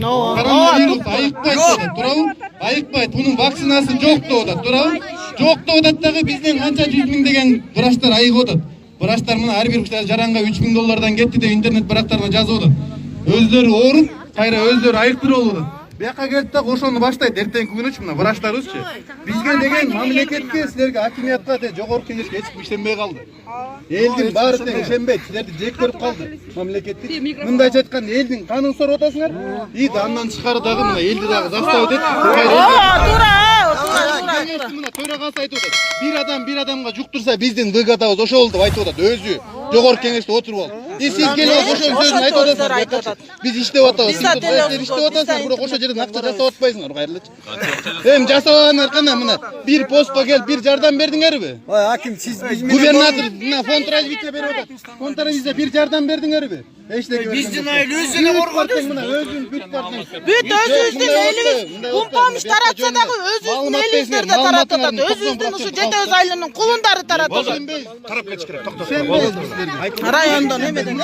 Koronavirus ayıkmaydı durabı. Ayıkmaydı. Bunun vaksinası yok da durabı. Yok da dagı bizden kança 100 ming degen vrachtar ayık odat. Vrachtar mına her bir jaranga 3 ming dollardan ketti de internet bıraktarına жазып odat. Özleri orup, kayra özleri ayıktır oldu. Bu yoqqa keldi de ошону баштайт эртеңки күнүчү мына врачтарыбызчы. Бизге деген мамлекетке силерге акимиятка жогорку кеңешке эч ким ишенбей калды. Элдин баары тең ишенбейт. Силерди жек көрүп калды мамлекетти. Мындайча айтканда элдин канын сорап атасыңар. И андан тышкары дагы мына элди дагы заставить этип. Туура. Мына төрагасы айтып атат. Bir адамга жуктурса биздин выгодабыз ошол деп айтып атат. Өзү жогорку кеңеште отуруп алып. И сиз келип ошол сөзүн айтып атасыңар. Биз иштеп атабыз. Сиз иштеп атасыңар, бирок ошол жерден акча жасап атпайсыңар, кайрылычы. Эми жасабаңар кана мына бир постко келип бир жардам бердиңерби? Ой, аким, сиз Губернатор мына фонд развития берип атат. Фонд развития бир жардам бердиңерби? Эчтеке биздин айыл өзүнө коргодуңуз. Мына өзүн бүт партия. Бүт өзүбүздүн элибиз кумпамыш таратса дагы өзүбүздүн элибиздерде таратып атат. Өзүбүздүн ушу Жете өз айылынын кулундары таратып атат. Карап кетиш керек. Райондон эмеден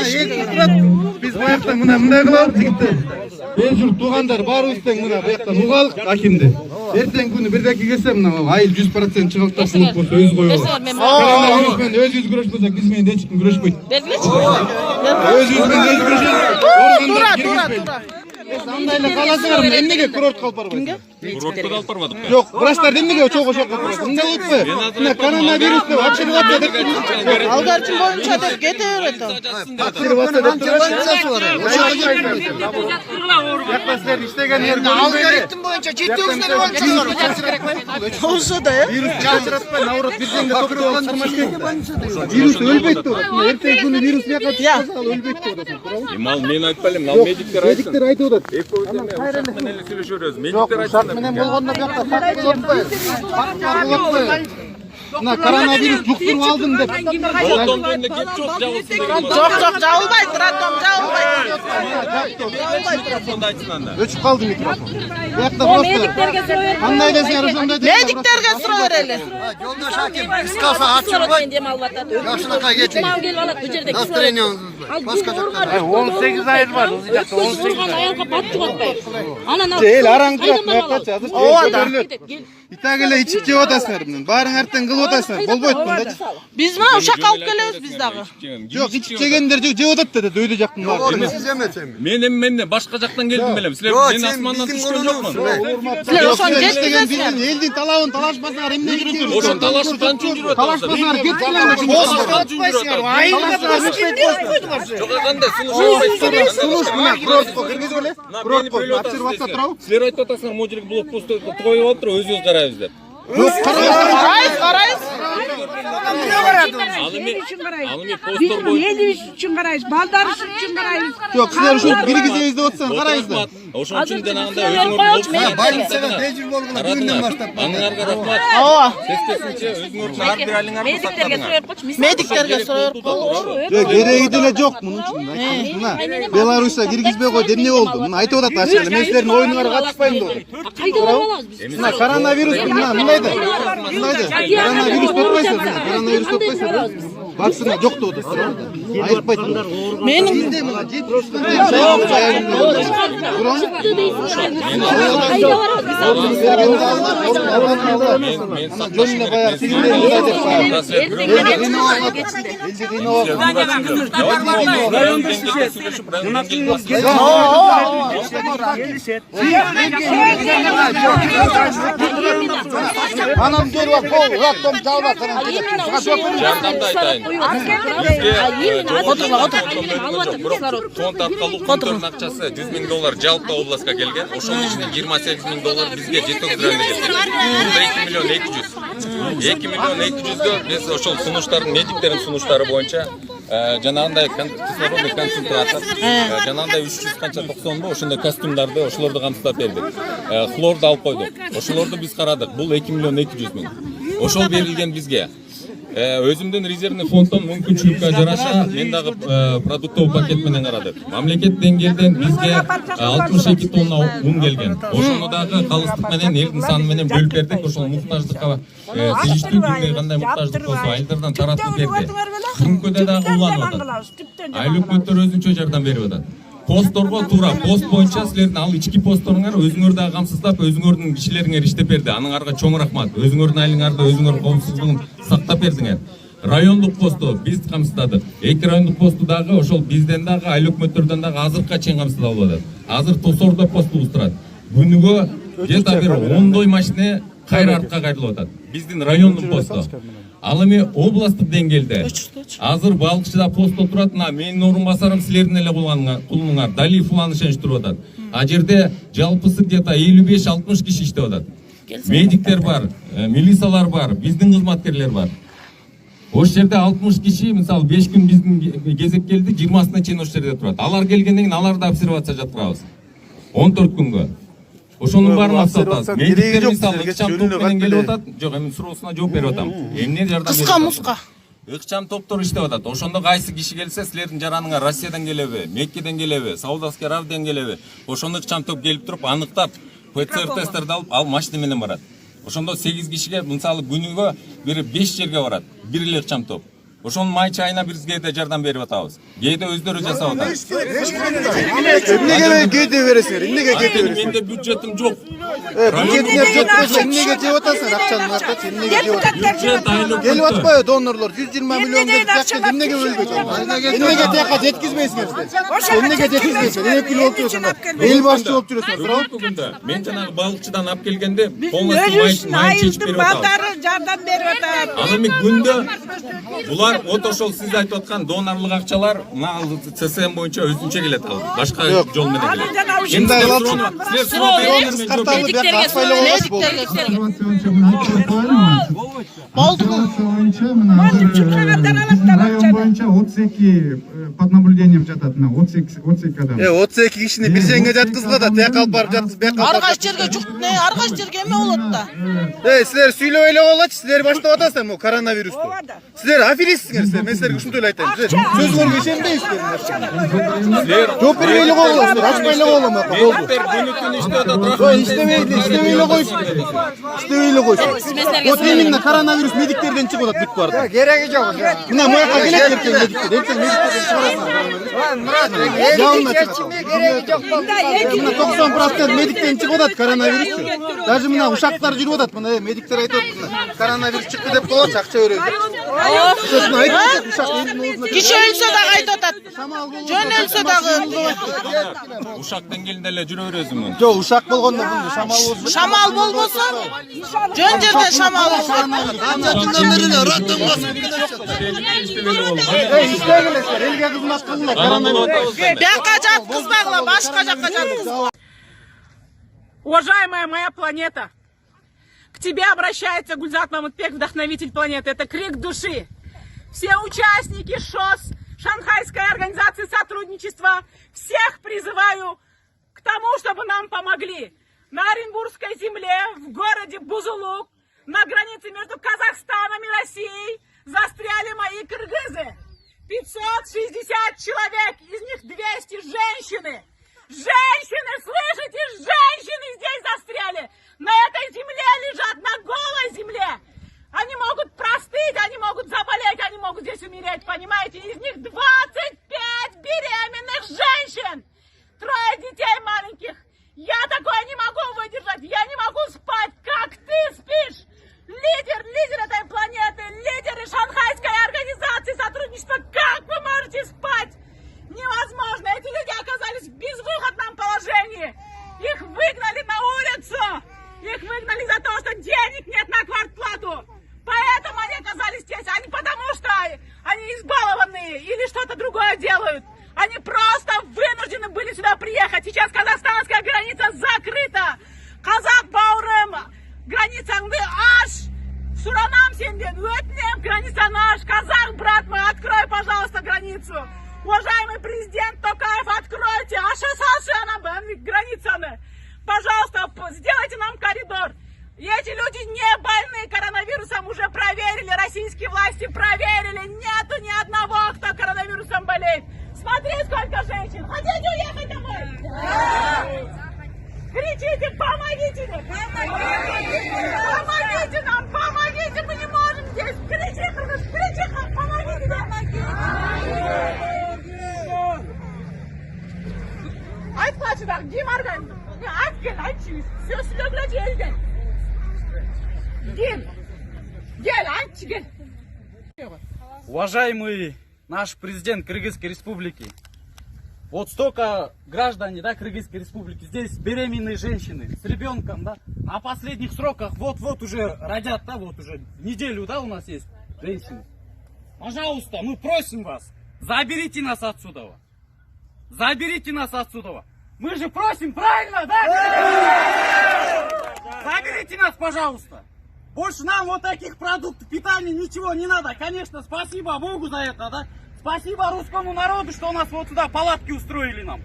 Биз буякта мына мындай кылабыз жигиттер. Эл журт туугандар баарыбыз тең мына буяктан угалык акимди. Эртең күнү бирдеки келсе мына айыл 100% чыгалтар болуп болсо өзү коебуз. Өзүбүз күрөшпөсөк биз менен эч ким күрөшпөйт. Өзүбүз менен Туура. Андай эле каласыңар эмнеге курортко алып барбайсыңар? Курортко алып барбадык. Жок, врачтар эмнеге чогуу ошокко барат? Мындай болуппу? Мына коронавирус деп ачылып атат деп. алгарчын боюнча деп кете берет ал. Ачылып атат деп турат. Силер иштеген жер алгоритм боюнча жетүүсүнөр боюнча Болсо да э. вирус чачыратпай, наоборот, бирден да токтоп алып вирус өлбөйт деп атат. Эртең күнү вирус бияка чыкса ал өлбөйт деп атат. Туурабы? Мал мен айтпай элем, ал медиктер айтсын. Медиктер айтып атат. Менен эле сүйлөшөбүз. Жок, Медиктер шарт айтсын. менен болгондо бияка факт отпой. Факт отпой. Мына коронавирус жуктуруп алдым деп. Ротом менде кеп жок жабылсын деген. Жок, жабылбайт, ротом жабылбайт. Сонда айтсын анда. Өчүп калды микрофон. Буякта просто кандай десеңер ошондой дейт. Медиктерге суроо берели. жолдош аким кыскасы ачылбайт жакшынакай кетиң настроениеңизди башка жакка 18 айыл бар, ул жакта 18 аялга бат жугатпай. Анан Эл араңдырат буякачы азыр көтөрүлөт. Итак эле ичип жеп атасыңар менен. Баарың артен кылып атасыңар. Болбойт мындачы. Биз мына ушакка алып келебиз биз дагы. Жок, ичип жегендер жеп атат деди дөйдө жактын баары. сиз эмесеми Мен башка жактан келдим белем. Силер мен асмандан түшкөн жокмун. Силер ошону жеткизесиңер. Элдин талабын талашпасаңар эмне жүрөсүңөр? Ошон талашып канча жүрүп атасыздар? Талашпасаңар кетсиңер. Жок кандай сунуш Сунуш мына курортко киргизгиле. Курортко обсервация турабы? Силер айтып атасыңар, могилек блокпостто коюп алып туруп өзүбүз карайбыз деп. Жок, Карайбыз. Ал эми посттор боюнча элибиз үчүн карайбыз, балдарыбыз үчүн карайбыз. жок, силер ушул киргизебиз деп атсаң карайбыз да. ошон үчүн жанагындай өзүңөр больницага бежир болгуна бүгүндөн баштап аңыңарга рахмат. Ооба. Сескесинче өзүңөрдүн ар бир айылыңарды сактаңар. Медиктерге суроо берип коелучу. Жок, кереги деле жок мунун үчүн. Мына Беларуска киргизбей койду, эмне болду? Мына айтып атат ачык. Мен силердин оюнуңарга катышпайм деп атат. Кайда бара алабыз биз? Мына коронавирус мына мындай да. Коронавирус топпайсыңар, мына коронавирус топпайсыңар. Вакцина жок деп атат. Айыкпайт. Менин мына 70 жауап жайында. Чыкты дейсиңер. Кайда барабыз биз? Жөнүнө баягы тигиндей мындай деп анан келип кол раттом жалбап Жардамды айтайын. Фонд аркылуу контордун акчасы 100 миң доллар жалпы областка келген. Ошонун ичинде 28 миң доллар бизге жетек районуна келген. 2 миллион 200гө биз ошол сунуштардын медиктердин сунуштары боюнча жанагындай кислородный концентратор, жанагындай 300 канча 90 ошондой костюмдарды ошолорду камсыздап бердик. Хлорду алып койдук. Ошолорду биз карадык. Бул 2 миллион 200 миң. Ошол берилген бизге. Өзүмдүн резервный фонддон мүмкүнчүлүккө жараша мен дагы продуктовый пакет менен карадык. Мамлекет деңгээлден бизге 62 тонна un келген. Ошону дагы калыстык менен элдин саны менен бөлүп бердик. Ошол муктаждыкка тийиштүү күндө кандай муктаждык болсо айылдардан таратып берди. Күнкөдө дагы уланып атат. Айыл өкмөттөр өзүнчө жардам берип атат. Постторго туура пост боюнча силердин ал ички постторуңар өзүңөр дагы камсыздап, өзүңөрдүн кишилериңер иштеп берди. Аныңарга чоң рахмат. Өзүңөрдүн айлыңарды өзүңөр коопсуздугун сактап бердиңер. Райондук посту биз камсыздадык. Эки райондук посту дагы ошол бизден дагы айыл өкмөттөрдөн дагы азыркыга чейин камсыздап атат. Азыр Тосордо постубуз турат. Күнүгө где-то бир 10 машина кайра артка кайрылып атат. Биздин райондук посту. Ал эми областтык деңгээлде азыр Балыкчыда постто турат, менин орун басарым силердин эле кулуңар Далиев улан ишеништирип атат. А жерде жалпысы где-то 55-60 киши иштеп атат. Медиктер бар, милициялар бар, биздин кызматкерлер бар. Ошол жерде 60 киши, мисалы 5 күн биздин кезек келди, 20-сына чейин ошол жерде турат. Алар келгенден кийин аларды обсервация жаткырабыз. 14 күнгө. Ошонун баарын максатабыз. Медиктер мисалы ыкчам топ менен келип атат. Жок, эми суроосуна жооп берип атам. Эмне жардам берип Кыска муска. Ыкчам топтор иштеп атат. Ошондо кайсы киши келсе, силердин жараныңар Россиядан келеби, Меккеден келеби, Саудовский Аравиядан келеби. Ошондо ыкчам топ келип туруп аныктап, ПЦР тесттерди алып, ал машина менен барат. Ошондо 8 кишиге, мисалы күнүгө бир 5 жерге барат. Бир эле ыкчам топ. Ошонун майчы айына бизге да жардам берип атабыз. Кээде өздөрү жасап атат. Эмнеге кээде бересиңер? Эмнеге кээде бересиңер? Менде бюджетим жок. Бюджетиңер жок болсо эмнеге жеп атасыңар акчаны аркачы? Эмнеге жеп атасыңар? Бюджет айыл Келип атпайбы донорлор 120 миллион деп жатты. Эмнеге өлбөйт? Эмнеге тияка жеткизбейсиңер силер? Эмнеге жеткизбейсиңер? Эки эл болуп жүрөсүңөр. Эл башчы болуп жүрөсүңөр. Мен жанагы Балыкчыдан алып келгенде полностью май чечип берип атам. балдары жардам берип атат. Ал эми күндө булар вот ошол сиз айтып аткан донорлук акчалар ЦСМ боюнча өзүнчө келет ал. Башка жол менен келет. Район боюнча 32 под наблюдением жатат. 32 адам. 32 кишини бир жерге жаткызгыла да, тияка алып барып жаткызбай Ар кайсы жерге жук, ар кайсы жерге эме болот да. Силер сүйлөп эле болочу, силер баштап атасыздар бул коронавирусту. Силер аферистсиңер силер, мен силерге ушунтип эле айтайын. Сөзүңөргө ишенбейсиздер. Жооп бербей эле коелуңар, ачпай эле коелуңар. Болду. Иштебей эле койсун. Вот именно коронавирус медиктерден чыгып атат бүт барды. Кереги жок. Мына мояка келет эртең медиктер. Эртең медиктерден чыгарасыңар. Кереги жок. Мына 90% медиктен чыгып атат коронавирус. Даже мына ушактар жүрүп атат. Мына медиктер айтып атат. Коронавирус чыкты деп коет, акча беребиз. Киши өлсө дагы айтып атат. Жөн өлсө дагы. Ушак деңгээлинде эле жүрө бересизби? Жок, ушак болгондо бул шамал болсун. Шамал болбосо жөн жерден шамал болсун. İşleyebilirler, elge kızmak kılırlar. Бияка жаткызбагыла, башка жакка жаткыз. Уважаемая моя планета, к тебе обращается Гульзат Мамытбек, вдохновитель планеты. Это крик души. Все участники ШОС, Шанхайской организации сотрудничества, всех призываю к тому, чтобы нам помогли. На Оренбургской земле, в городе Бузулук, на границе между Казахстаном и Россией, застряли мои кыргызы. 560 человек, из них 200 женщины. Женщины, слышите, женщины здесь застряли. На этой земле лежат, на голой земле. Они могут простыть, они могут заболеть, они могут здесь умереть, понимаете? Из них 25 беременных женщин. 3 детей маленьких. Я такое не могу выдержать, я не могу спать, как ты спишь. Лидер этой планеты, лидеры Шанхайской организации сотрудничества, как вы можете спать? Невозможно, эти люди оказались в безвыходном положении. Их выгнали на улицу, их выгнали за то, что денег нет на квартплату. Поэтому они оказались здесь, а не потому, что они избалованные или что-то другое делают. Они просто вынуждены были сюда приехать. Сейчас казахстанская граница закрыта. Казах бауырым, границаңды аш. Суранам сенден, өтінем границаны аш. Казах, брат мой, открой, пожалуйста, границу. Уважаемый президент Токаев, откройте, аша салшы анам границаны. Пожалуйста, сделайте нам коридор. И эти люди не больны коронавирусом, уже проверили, российские власти проверили. Нету ни одного, кто коронавирусом болеет. Смотри, сколько женщин. Хотите уехать домой? Да! Кричите, помогите нам! Помогите нам, помогите, мы не можем здесь! Кричи, кричи, помогите нам! сюда, Дим Арган, все сюда, блядь, елген. Гель, гель. Уважаемый наш президент Кыргызской Республики, вот столько граждан, да, Кыргызской Республики, здесь беременные женщины с ребенком, да, на последних сроках вот уже родят, да, вот уже неделю, да, у нас есть женщины. Пожалуйста, мы просим вас, заберите нас отсюда. Заберите нас отсюда. Мы же просим, правильно, да? Заберите нас, пожалуйста. Больше нам вот таких продуктов питания ничего не надо. Конечно, спасибо Богу за это, да? Спасибо русскому народу, что у нас вот сюда палатки устроили нам.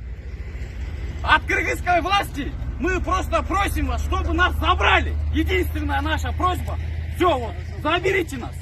От кыргызской власти мы просто просим вас, чтобы нас забрали. Единственная наша просьба, все, вот, заберите нас.